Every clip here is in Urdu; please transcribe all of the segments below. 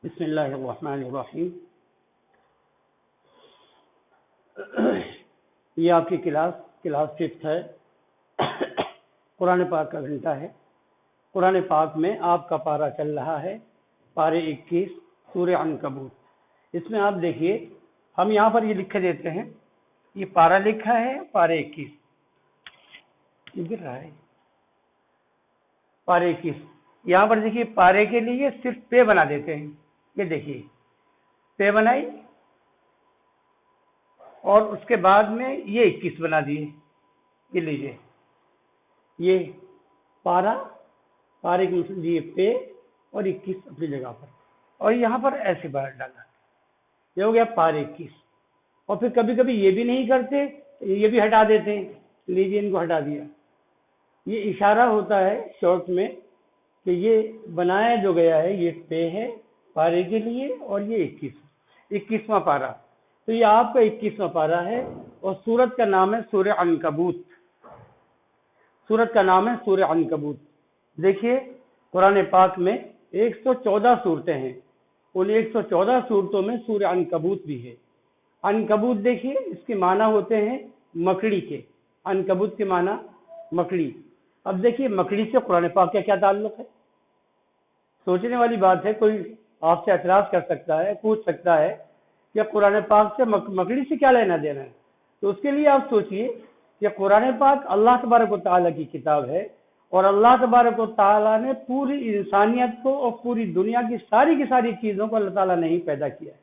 بسم اللہ الرحمن الرحیم۔ یہ آپ کی کلاس ففتھ ہے۔ قرآن پاک کا گھنٹہ ہے۔ قرآن پاک میں آپ کا پارہ چل رہا ہے، پارے 21 سورہ عنکبوت۔ اس میں آپ دیکھیے، ہم یہاں پر یہ لکھ دیتے ہیں، یہ پارہ لکھا ہے پارے 21، یہ گر رہا ہے پارے 21۔ یہاں پر دیکھیے پارے کے لیے صرف پے بنا دیتے ہیں، یہ دیکھیے پے بنائی اور اس کے بعد میں یہ 21 بنا دیے۔ یہ لیجیے، یہ پارے کے لیے پے اور 21 اپنی جگہ پر، اور یہاں پر ایسے بار ڈالا، یہ ہو گیا پارے 21۔ اور پھر کبھی کبھی یہ بھی نہیں کرتے، یہ بھی ہٹا دیتے ہیں، لیجیے ان کو ہٹا دیا۔ یہ اشارہ ہوتا ہے شارٹ میں کہ یہ بنایا جو گیا ہے، یہ پے ہے پارے کے لیے، اور یہ 21واں پارہ۔ تو یہ آپ کا 21واں پارہ ہے، اور سورت کا نام ہے سورہ عنکبوت۔ سورت کا نام ہے سورہ عنکبوت۔ دیکھیے قرآن پاک میں 114 صورتیں ہیں، ان 114 صورتوں میں سورہ عنکبوت بھی ہے۔ عنکبوت دیکھیے، اس کے معنی ہوتے ہیں مکڑی کے۔ عنکبوت کے معنی مکڑی۔ اب دیکھیے مکڑی سے قرآن پاک کا کیا تعلق ہے؟ سوچنے والی بات ہے۔ کوئی آپ سے اعتراض کر سکتا ہے، پوچھ سکتا ہے کہ قرآن پاک سے مکڑی سے کیا لینا دینا ہے؟ تو اس کے لیے آپ سوچئے کہ قرآن پاک اللہ تبارک و تعالیٰ کی کتاب ہے، اور اللہ تبارک و تعالیٰ نے پوری انسانیت کو اور پوری دنیا کی ساری چیزوں کو اللہ تعالیٰ نے ہی پیدا کیا ہے۔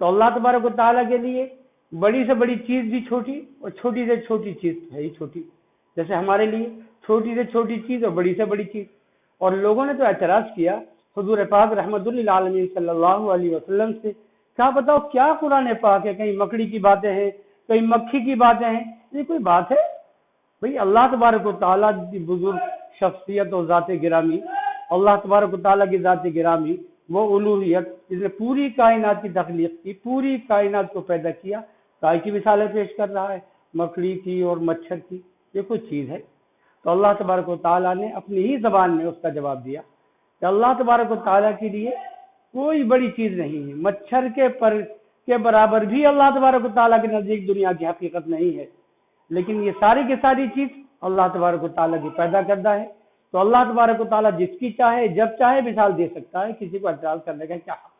تو اللہ تبارک و تعالیٰ کے لیے بڑی سے بڑی چیز بھی چھوٹی، اور چھوٹی سے چھوٹی چیز ہے ہی چھوٹی۔ جیسے ہمارے لیے چھوٹی سے چھوٹی چیز اور بڑی سے بڑی چیز۔ اور لوگوں نے تو اعتراض کیا حضور پاک رحمت للعالمین صلی اللہ علیہ وسلم سے، کیا بتاؤ کیا قرآن پاک ہے؟ کہیں مکڑی کی باتیں ہیں، کہیں مکھی کی باتیں ہیں، یہ کوئی بات ہے؟ بھئی اللہ تبارک و تعالیٰ کی بزرگ شخصیت اور ذات گرامی، اللہ تبارک و تعالیٰ کی ذات گرامی، وہ الوہیت جس نے پوری کائنات کی تخلیق کی، پوری کائنات کو پیدا کیا، کائے کی مثالیں پیش کر رہا ہے، مکڑی کی اور مچھر کی، یہ کوئی چیز ہے؟ تو اللہ تبارک و تعالیٰ نے اپنی ہی زبان میں اس کا جواب دیا کہ اللہ تبارک و تعالیٰ کے لیے کوئی بڑی چیز نہیں ہے، مچھر کے برابر بھی اللہ تبارک و تعالیٰ کے نزدیک دنیا کی حقیقت نہیں ہے، لیکن یہ ساری کی ساری چیز اللہ تبارک و تعالیٰ کی پیدا کردہ ہے۔ تو اللہ تبارک و تعالیٰ جس کی چاہے جب چاہے مثال دے سکتا ہے، کسی کو اعتراض کرنے کا کیا حق؟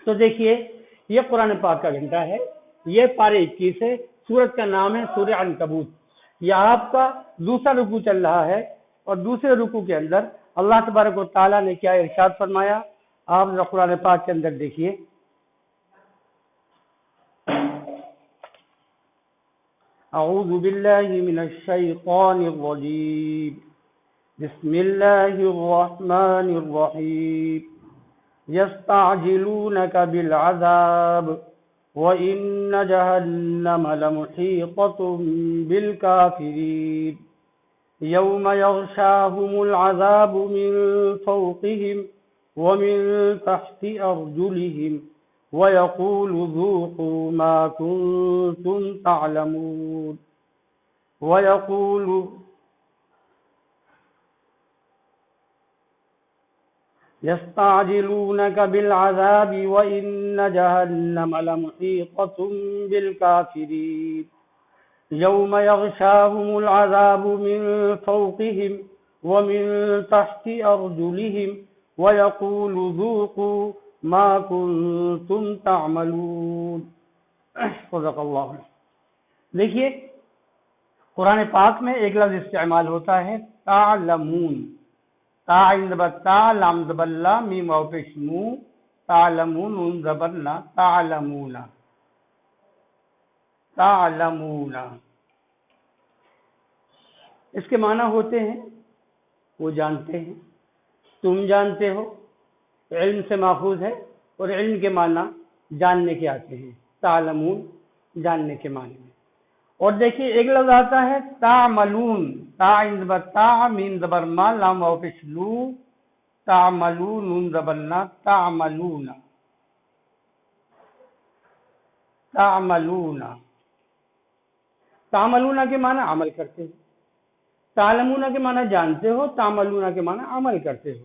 تو دیکھیے یہ قرآن پاک کا گھنٹہ ہے، یہ پارے 21 ہے، سورت کا نام ہے سورہ عنکبوت۔ یہ آپ کا دوسرا رکوع چل رہا ہے، اور دوسرے رکوع کے اندر اللہ تبارک و تعالیٰ نے کیا ارشاد فرمایا، آپ قرآن پاک کے اندر دیکھیے۔ اعوذ باللہ من الشیطان الرجیم، بسم اللہ الرحمن الرحیم، یستعجلونک بالعذاب وَإِنَّ جَهَنَّمَ لَمُحِيطَةٌ بِالْكَافِرِينَ يَوْمَ يَغْشَاهُمُ الْعَذَابُ مِنْ فَوْقِهِمْ وَمِنْ تَحْتِ أَرْجُلِهِمْ وَيَقُولُ ذُوقُوا مَا كُنْتُمْ تَعْلَمُونَ وَيَقُولُ يستعجلونك بالعذاب وإن جهنم لمحيطة بالكافرين يوم يغشاهم العذاب من فوقهم ومن تحت أرجلهم ويقول ذوقوا ما كنتم تعملون۔ صدق اللہ۔ دیکھیے قرآن پاک میں ایک لفظ استعمال ہوتا ہے تعلمون۔ تا زبر تا، لام زبر لا، میم واو پیش مو، تعلمون، نون زبر نا، تعلمون، تعلمون۔ اس کے معنی ہوتے ہیں وہ جانتے ہیں، تم جانتے ہو، علم سے ماخوذ ہے، اور علم کے معنی جاننے کے آتے ہیں، تعلمون جاننے کے معنی میں۔ اور دیکھیے ایک لفظ آتا ہے تعملون، تا زبر تا، میم زبر ما، لام واو پیش لو، تعملون، نون زبر نا، تعملون، تعملون۔ تعملون کے معنی عمل کرتے ہو، تعلمون کے معنی جانتے ہو، تعملون کے معنی عمل کرتے ہو۔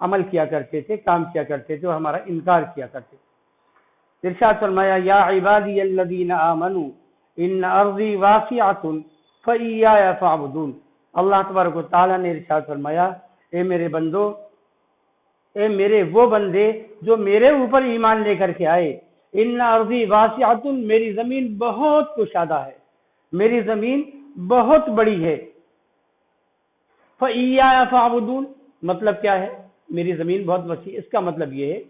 عمل کیا کرتے تھے، کام کیا کرتے تھے اور ہمارا انکار کیا کرتے تھے۔ ارشاد فرمایا یا عبادی الذین آمنوا ان ارضی واسعۃ فایایا فاعبدون۔ اللہ تبارک و تعالیٰ نے ارشاد فرمایا اے میرے بندو، اے میرے وہ بندے جو میرے اوپر ایمان لے کر کے آئے، ان ارضی واسعۃ، میری زمین بہت کشادہ ہے، میری زمین بہت بڑی ہے۔ فایایا فاعبدون، مطلب کیا ہے؟ میری زمین بہت وسیع، اس کا مطلب یہ ہے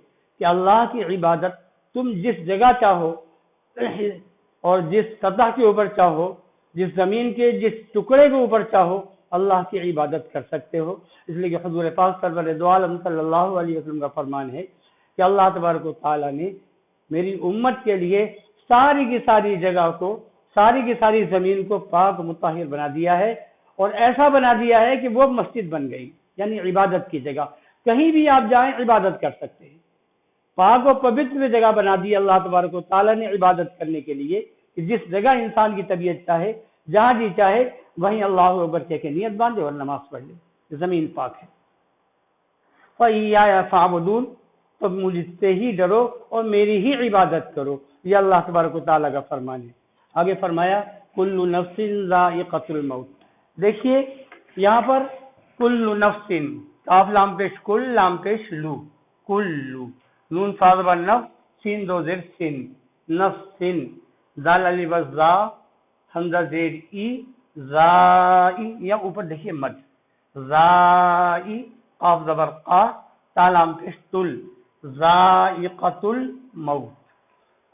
کہ اللہ کی عبادت تم جس جگہ چاہو اور جس سطح کے اوپر چاہو، جس زمین کے جس ٹکڑے کے اوپر چاہو، اللہ کی عبادت کر سکتے ہو۔ اس لیے کہ حضور پاک سرور دو عالم صلی اللہ علیہ وسلم کا فرمان ہے کہ اللہ تبارک و تعالیٰ نے میری امت کے لیے ساری کی ساری جگہ کو، ساری کی ساری زمین کو پاک مطہر بنا دیا ہے، اور ایسا بنا دیا ہے کہ وہ مسجد بن گئی، یعنی عبادت کی جگہ، کہیں بھی آپ جائیں عبادت کر سکتے ہیں۔ پاک و پوتر جگہ بنا دی اللہ تبارک و تعالیٰ نے عبادت کرنے کے لیے، کہ جس جگہ انسان کی طبیعت چاہے، جہاں جی چاہے وہیں اللہ اکبر کہہ کے نیت باندھے اور نماز پڑھ لے، زمین پاک ہے۔ فَإِيَّايَ فَاعْبُدُونَ، تو مجھ سے ہی ڈرو اور میری ہی عبادت کرو، یہ اللہ تبارک و تعالیٰ کا فرمان ہے۔ آگے فرمایا کل نفس ذائقۃ الموت۔ دیکھیے یہاں پر کل نفس، کاف لام پیش کل، لام پیش لو، کلو، نون صاد نفس، سین دو زیر سن، نفس، دال علی وزا، حمزہ زیر ای، زائی، یا اوپر دیکھیے مد، زائی، قاف زبر قا، تا لام پیش تل، ذائقۃ الموت،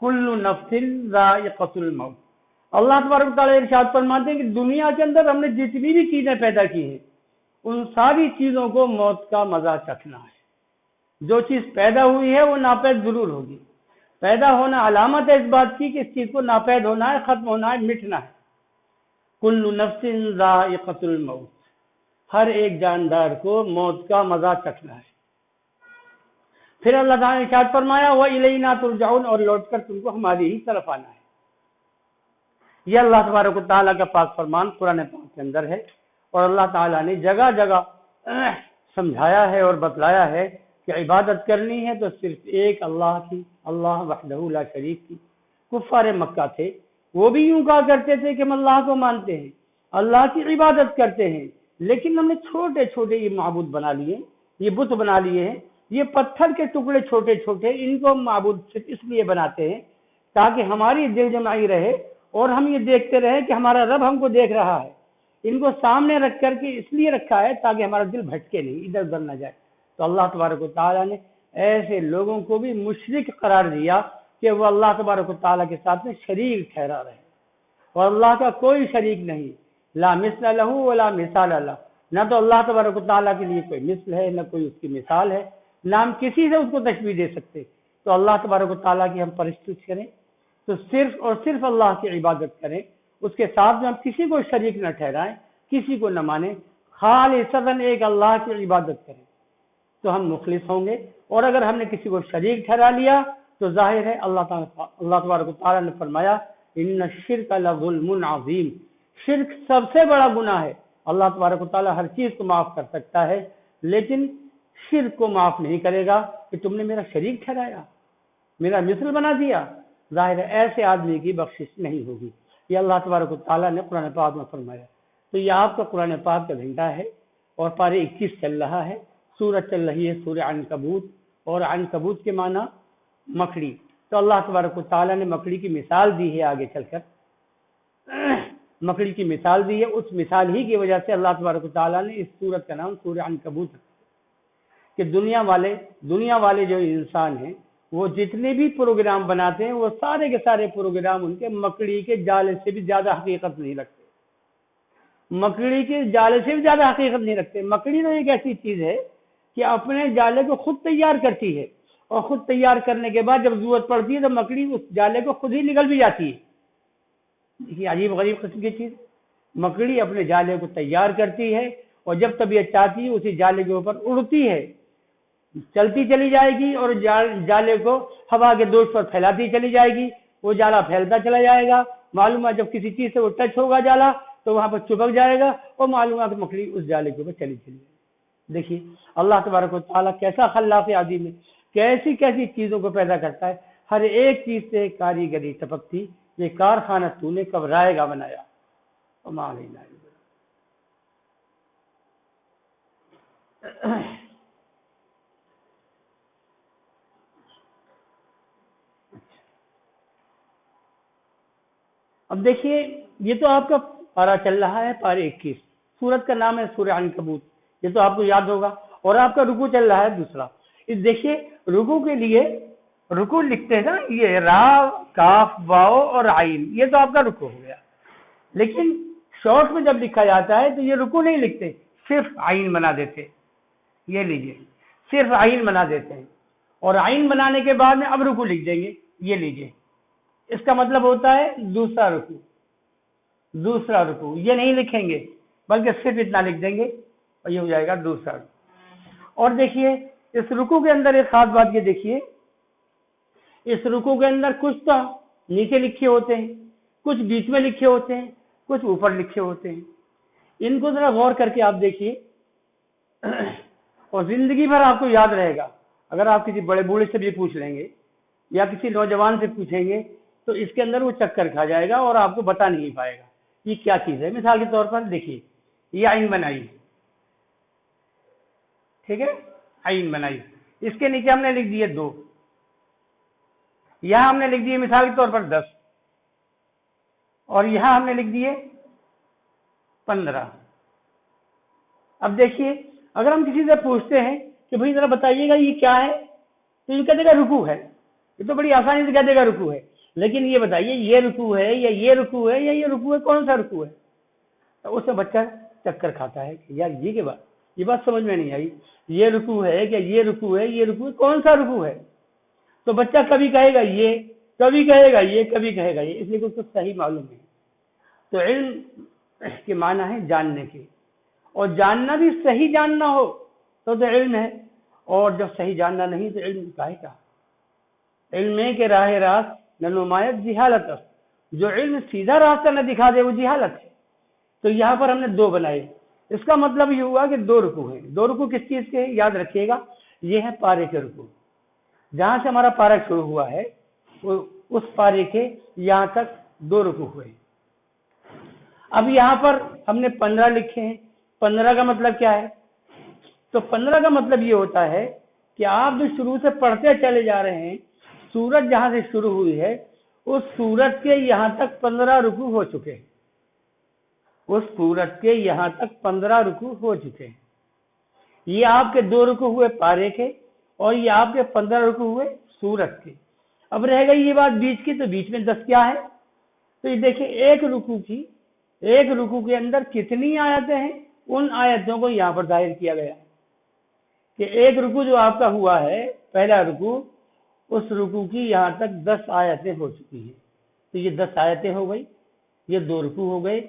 کل نفس ذائقۃ الموت۔ اللہ تبارک تعالیٰ ارشاد فرماتے ہیں کہ دنیا کے اندر ہم نے جتنی بھی چیزیں پیدا کی ہیں، ان ساری چیزوں کو موت کا مزہ چکھنا ہے۔ جو چیز پیدا ہوئی ہے وہ ناپید ضرور ہوگی، پیدا ہونا علامت ہے اس بات کی کہ اس چیز کو ناپید ہونا ہے، ختم ہونا ہے، مٹنا ہے۔ کل نفس ذائقۃ الموت، ہر ایک جاندار کو موت کا مزہ چکھنا ہے۔ پھر اللہ تعالیٰ نے ارشاد فرمایا وَإِلَيْنَا تُرْجَعُونَ، اور لوٹ کر تم کو ہماری ہی طرف آنا ہے۔ یہ اللہ تبارک و تعالیٰ کا پاک فرمان قرآن پاک کے اندر ہے، اور اللہ تعالیٰ نے جگہ جگہ سمجھایا ہے اور بتلایا ہے کہ عبادت کرنی ہے تو صرف ایک اللہ کی، اللہ وحدہ لا شریک کی۔ کفار مکہ تھے، وہ بھی یوں کہا کرتے تھے کہ ہم اللہ کو مانتے ہیں، اللہ کی عبادت کرتے ہیں، لیکن ہم نے چھوٹے چھوٹے یہ معبود بنا لیے، یہ بت بنا لیے ہیں، یہ پتھر کے ٹکڑے چھوٹے چھوٹے، ان کو معبود صرف اس لیے بناتے ہیں تاکہ ہماری دل جمعی رہے اور ہم یہ دیکھتے رہے کہ ہمارا رب ہم کو دیکھ رہا ہے۔ ان کو سامنے رکھ کر کے اس لیے رکھا ہے تاکہ ہمارا دل بھٹکے نہیں، ادھر ادھر نہ جائے۔ تو اللہ تبارک و تعالیٰ نے ایسے لوگوں کو بھی مشرک قرار دیا کہ وہ اللہ تبارک و تعالیٰ کے ساتھ میں شریک ٹھہرا رہے، اور اللہ کا کوئی شریک نہیں، لا مثل لہ ولا مثال لہ، نہ تو اللہ تبارک و تعالیٰ کے لیے کوئی مثل ہے، نہ کوئی اس کی مثال ہے، نہ ہم کسی سے اس کو تشبیہ دے سکتے۔ تو اللہ تبارک و تعالیٰ کی ہم پرستش کریں تو صرف اور صرف اللہ کی عبادت کریں، اس کے ساتھ میں ہم کسی کو شریک نہ ٹھہرائیں، کسی کو نہ مانیں، خالصتاً ایک اللہ کی عبادت کریں تو ہم مخلص ہوں گے۔ اور اگر ہم نے کسی کو شریک ٹھہرا لیا تو ظاہر ہے اللہ تبارک و تعالیٰ نے فرمایا ان الشرک لظلم عظیم، شرک سب سے بڑا گناہ ہے۔ اللہ تبارک و تعالیٰ ہر چیز کو معاف کر سکتا ہے، لیکن شرک کو معاف نہیں کرے گا کہ تم نے میرا شریک ٹھہرایا، میرا مثل بنا دیا۔ ظاہر ہے ایسے آدمی کی بخشش نہیں ہوگی، یہ اللہ تبارک و تعالیٰ نے قرآن پاک میں فرمایا۔ تو یہ آپ کا قرآن پاک کا گھنٹہ ہے اور پارے 21 چل رہا ہے، سورت چل رہی ہے سورہ عنکبوت، اور عنکبوت کے معنی مکڑی۔ تو اللہ تبارک و تعالیٰ نے مکڑی کی مثال دی ہے، آگے چل کر مکڑی کی مثال دی ہے، اس مثال ہی کی وجہ سے اللہ تبارک و تعالیٰ نے اس سورت کا نام سورہ عنکبوت رکھا کہ دنیا والے جو انسان ہیں وہ جتنے بھی پروگرام بناتے ہیں وہ سارے کے سارے پروگرام ان کے مکڑی کے جالے سے بھی زیادہ حقیقت نہیں رکھتے، مکڑی کے جالے سے بھی زیادہ حقیقت نہیں رکھتے۔ مکڑی تو ایک ایسی چیز ہے کہ اپنے جالے کو خود تیار کرتی ہے، اور خود تیار کرنے کے بعد جب ضرورت پڑتی ہے تو مکڑی اس جالے کو خود ہی نگل بھی جاتی ہے۔ دیکھیے عجیب غریب قسم کی چیز، مکڑی اپنے جالے کو تیار کرتی ہے اور جب طبیعت چاہتی ہے اسی جالے کے اوپر اڑتی ہے، چلتی چلی جائے گی اور جالے کو ہوا کے دوش پر پھیلاتی چلی جائے گی، وہ جالا پھیلتا چلا جائے گا۔ معلوم ہے جب کسی چیز سے وہ ٹچ ہوگا جالا تو وہاں پر چپک جائے گا، اور معلوم ہے کہ مکڑی اس جالے کے اوپر چلی جائے گی۔ دیکھیے اللہ تبارک و تعالیٰ کیسا خلاق عظیم ہے، کیسی کیسی چیزوں کو پیدا کرتا ہے، ہر ایک چیز سے کاریگری ٹپکتی، یہ کارخانہ تو نے کب رائے گا بنایا. وما علینا الا البلاغ. اب دیکھیے یہ تو آپ کا پارہ چل رہا ہے پارے 21، سورت کا نام ہے سورہ عنکبوت، یہ تو آپ کو یاد ہوگا، اور آپ کا رکوع چل رہا ہے دوسرا. دیکھیے رکوع کے لیے رکوع لکھتے ہیں نا، یہ را کاف واو اور عین، یہ تو آپ کا رکوع ہو گیا. لیکن شارٹ میں جب لکھا جاتا ہے تو یہ رکوع نہیں لکھتے، صرف عین بنا دیتے. یہ لیجئے صرف عین بنا دیتے ہیں، اور عین بنانے کے بعد میں اب رکوع لکھ دیں گے. یہ لیجئے اس کا مطلب ہوتا ہے دوسرا رکوع. دوسرا رکوع یہ نہیں لکھیں گے بلکہ صرف اتنا لکھ دیں گے اور یہ ہو جائے گا دوسرا رکوع. اور دیکھیے اس رکوع کے اندر ایک خاص بات یہ دیکھیے، اس رکوع کے اندر کچھ تو نیچے لکھے ہوتے ہیں، کچھ بیچ میں لکھے ہوتے ہیں، کچھ اوپر لکھے ہوتے ہیں. ان کو ذرا غور کر کے آپ دیکھیے اور زندگی بھر آپ کو یاد رہے گا. اگر آپ کسی بڑے بوڑھے سے بھی پوچھ لیں گے یا کسی نوجوان سے پوچھیں گے تو اس کے اندر وہ چکر کھا جائے گا اور آپ کو بتا نہیں پائے گا یہ کیا چیز ہے. مثال کے طور پر دیکھیے یہ عین بنائی، ٹھیک ہے، عین بنائی، اس کے نیچے ہم نے لکھ دیے 2، یہاں ہم نے لکھ دیے مثال کے طور پر 10، اور یہاں ہم نے لکھ دیے 15. اب دیکھیے اگر ہم کسی سے پوچھتے ہیں کہ بھائی ذرا بتائیے گا یہ کیا ہے تو یہ کہہ دے گا رکوع ہے. یہ تو بڑی آسانی سے کہہ دے گا رکوع ہے. لیکن یہ بتائیے یہ رکوع ہے یا یہ رکوع ہے یا یہ رکوع ہے، کون سا رکوع ہے؟ تو اس سے بچہ چکر کھاتا ہے کہ یار یہ بات سمجھ میں نہیں آئی، یہ رکوع ہے کہ یہ رکوع ہے، یہ رکوع ہے، کون سا رکوع ہے؟ تو بچہ کبھی کہے گا یہ، کبھی کہے گا یہ، کبھی کہے گا یہ، اس لیے کہ اس کو صحیح معلوم ہے. تو علم کے معنی ہے جاننے کے، اور جاننا بھی صحیح جاننا ہو تو علم ہے، اور جب صحیح جاننا نہیں تو علم کاہے کا. علم ہے کہ راہ راست نہ نمایت جہالت، جو علم سیدھا راستہ نہ دکھا دے وہ جہالت ہے. تو یہاں پر ہم نے 2 بنائے، اس کا مطلب یہ ہوا کہ 2 رکوع ہیں. 2 رکوع کس چیز کے ہیں یاد رکھیے گا، یہ ہے پارے کے رکوع. جہاں سے ہمارا پارہ شروع ہوا ہے اس پارے کے یہاں تک 2 رکوع ہوئے. اب یہاں پر ہم نے 15 لکھے ہیں. 15 کا مطلب کیا ہے؟ تو 15 کا مطلب یہ ہوتا ہے کہ آپ جو شروع سے پڑھتے چلے جا رہے ہیں، سورت جہاں سے شروع ہوئی ہے اس سورت کے یہاں تک 15 رکوع ہو چکے ہیں. اس سورت کے یہاں تک 15 رکوع ہو چکے ہیں. یہ آپ کے 2 رکوع ہوئے پارے کے، اور یہ آپ کے 15 رکوع ہوئے سورت کے. اب رہ گئی یہ بات بیچ کی، تو بیچ میں 10 کیا ہے؟ تو یہ دیکھیں ایک رکوع کے اندر کتنی آیتیں ہیں، ان آیتوں کو یہاں پر ظاہر کیا گیا کہ ایک رکوع جو آپ کا ہوا ہے پہلا رکوع، اس رکوع کی یہاں تک 10 آیتیں ہو چکی ہیں. تو یہ 10 آیتیں ہو گئی، یہ 2 رکوع ہو گئے،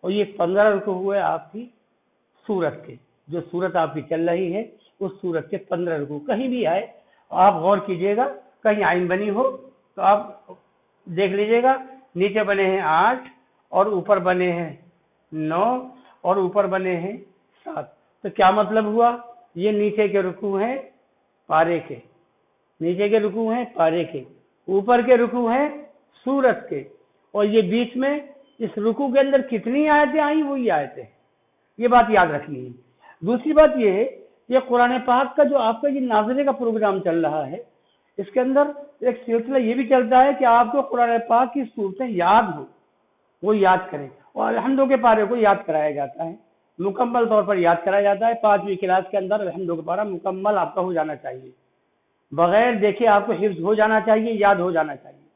اور یہ 15 رکوع ہوئے آپ کی سورت کے. جو سورت آپ کی چل رہی ہے اس سورت کے 15 رکوع. کہیں بھی آئے آپ غور کیجئے گا، کہیں عین بنی ہو تو آپ دیکھ لیجئے گا، نیچے بنے ہیں 8 اور اوپر بنے ہیں 9 اور اوپر بنے ہیں 7. تو کیا مطلب ہوا؟ یہ نیچے کے رکوع ہیں پارے کے، نیچے کے رکوع ہیں پارے کے، اوپر کے رکوع ہیں سورت کے، اور یہ بیچ میں اس رکوع کے اندر کتنی آیتیں آئیں وہی آیتیں. یہ بات یاد رکھنی ہے. دوسری بات یہ ہے کہ قرآن پاک کا جو آپ کا یہ ناظرے کا پروگرام چل رہا ہے، اس کے اندر ایک سلسلہ یہ بھی چلتا ہے کہ آپ کو قرآن پاک کی صورتیں یاد ہو، وہ یاد کریں، اور الحمدوں کے پارے کو یاد کرایا جاتا ہے، مکمل طور پر یاد کرایا جاتا ہے. 5ویں کلاس کے اندر الحمدوں کا پارہ مکمل آپ کا ہو جانا چاہیے، بغیر دیکھے آپ کو حفظ ہو جانا چاہیے، یاد ہو جانا چاہیے.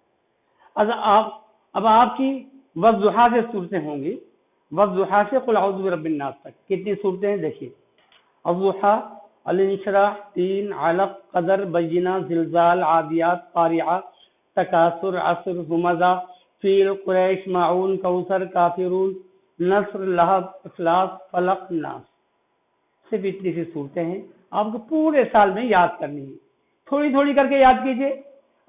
اب آپ کی والضحیٰ سے صورتیں ہوں گی، والضحیٰ سے قل اعوذ برب الناس تک کتنی صورتیں ہیں دیکھیے. الضحیٰ، الانشراح، تین، علق، قدر، بینہ، زلزال، عادیات، قارعہ، تکاثر، عصر، ہمزہ، فیل، قریش، معون، کوثر، کافرون، نصر، لہب، اخلاص، فلق، ناس. صرف اتنی سی صورتیں ہیں، آپ کو پورے سال میں یاد کرنی ہے. تھوڑی تھوڑی کر کے یاد کیجئے.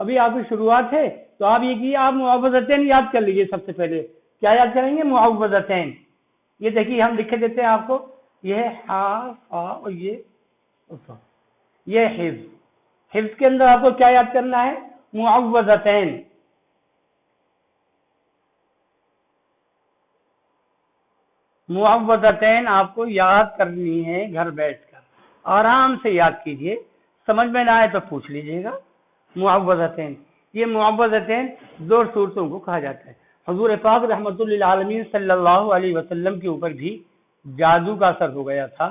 ابھی آپ کی شروعات ہے تو آپ یہ کیجئے، آپ معوذتین یاد کر لیجئے. سب سے پہلے کیا یاد کریں گے؟ معوذتین. یہ دیکھیے ہم لکھ کے دیتے ہیں آپ کو، یہ ہے ہا فا اور یہ فا. یہ حفظ. حفظ کے اندر آپ کو کیا یاد کرنا ہے؟ معوذتین. معوذتین آپ کو یاد کرنی ہے گھر بیٹھ کر. آرام سے یاد کیجئے. سمجھ میں نہ آئے تو پوچھ لیجئے گا. معوذتین، یہ معوذتین 2 صورتوں کو کہا جاتا ہے. حضور پاک رحمت للعالمین صلی اللہ علیہ وسلم کے اوپر بھی جادو کا اثر ہو گیا تھا.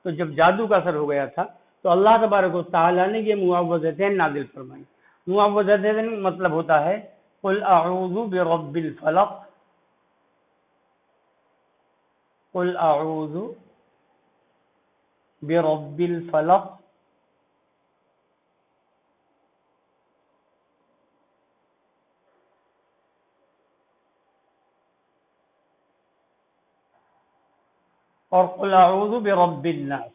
تو جب جادو کا اثر ہو گیا تھا تو اللہ تبارک و تعالیٰ نے یہ معوذتین نازل فرمائی. معوذتین مطلب ہوتا ہے قل اعوذ برب الفلق، قل اعوذ برب الفلق، اور قل اعوذ برب الناس.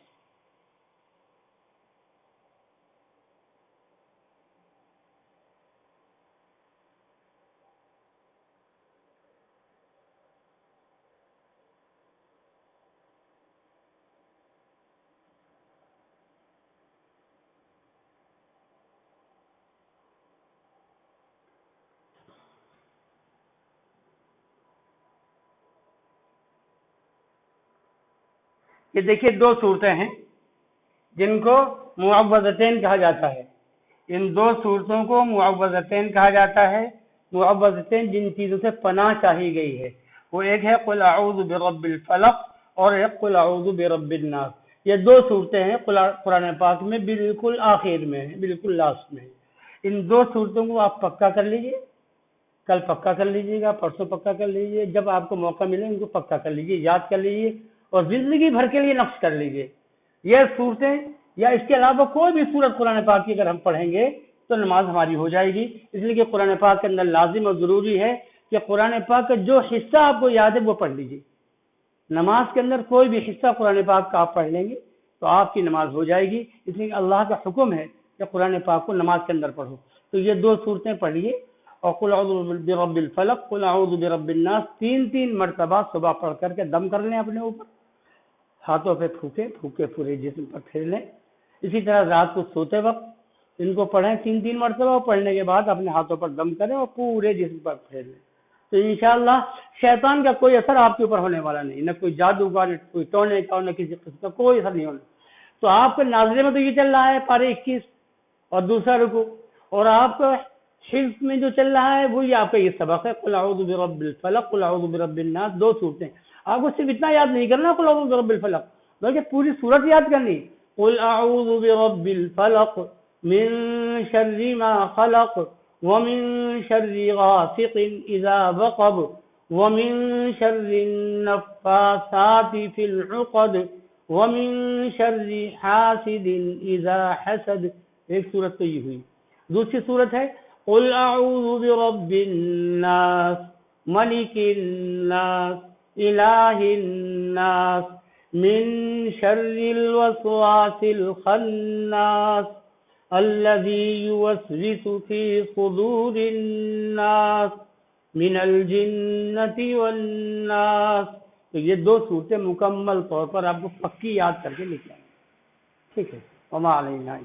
یہ دیکھیے 2 صورتیں ہیں جن کو معوذتین کہا جاتا ہے. ان 2 صورتوں کو معوذتین کہا جاتا ہے. معوذتین جن چیزوں سے پناہ چاہی گئی ہے وہ ایک ہے قل اعوذ برب الفلق اور ایک قل اعوذ برب الناس. یہ 2 صورتیں ہیں قرآن پاک میں بالکل آخر میں ہیں، بالکل لاسٹ میں ہیں. ان 2 صورتوں کو آپ پکا کر لیجئے. کل پکا کر لیجئے گا، پرسوں پکا کر لیجئے، جب آپ کو موقع ملے ان کو پکا کر لیجئے، یاد کر لیجئے اور زندگی بھر کے لیے نقش کر لیجئے. یہ صورتیں یا اس کے علاوہ کوئی بھی صورت قرآن پاک کی اگر ہم پڑھیں گے تو نماز ہماری ہو جائے گی. اس لیے کہ قرآن پاک کے اندر لازم اور ضروری ہے کہ قرآن پاک کا جو حصہ آپ کو یاد ہے وہ پڑھ لیجئے. نماز کے اندر کوئی بھی حصہ قرآن پاک کا آپ پڑھ لیں گے تو آپ کی نماز ہو جائے گی. اس لیے کہ اللہ کا حکم ہے کہ قرآن پاک کو نماز کے اندر پڑھو. تو یہ 2 صورتیں پڑھیے اور قل اعوذ برب الفلق، قل اعوذ برب الناس 3 مرتبہ صبح پڑھ کر کے دم کر لیں اپنے اوپر، ہاتھوں پہ پھونکے پورے جسم پر پھیر لیں. اسی طرح رات کو سوتے وقت ان کو پڑھیں 3 مرتبہ اور پڑھنے کے بعد اپنے ہاتھوں پر دم کریں اور پورے جسم پر پھیر لیں. تو انشاءاللہ شیطان کا کوئی اثر آپ کے اوپر ہونے والا نہیں، نہ کوئی جادو کا، نہ کوئی ٹونے کا، نہ کسی قسم کا کوئی اثر نہیں ہونا. تو آپ کے ناظرے میں تو یہ چل رہا ہے پارے 21 اور دوسرا رکوع، اور آپ کا حفظ میں جو چل رہا ہے وہی آپ کا یہ سبق ہے قل اعوذ برب الفلق، قل اعوذ برب الناس. 2 صورتیں آپ کو صرف اتنا یاد نہیں کرنا قل اعوذ برب الفلق، بلکہ پوری صورت یاد کرنی. قل اعوذ برب الفلق من شر ما خلق ومن شر غاسق اذا وقب ومن شر النفاثات في العقد ومن شر حاسد اذا حسد. ایک صورت تو یہ ہوئی. دوسری صورت ہے قل اعوذ برب الناس ملک الناس الہ الناس من شر الوسواس الخناس الذي يوسوس في صدور الناس من الجنة والناس. تو یہ 2 صورتیں مکمل طور پر آپ کو پکی یاد کر کے لکھ لیں. ٹھیک ہے. وما علینا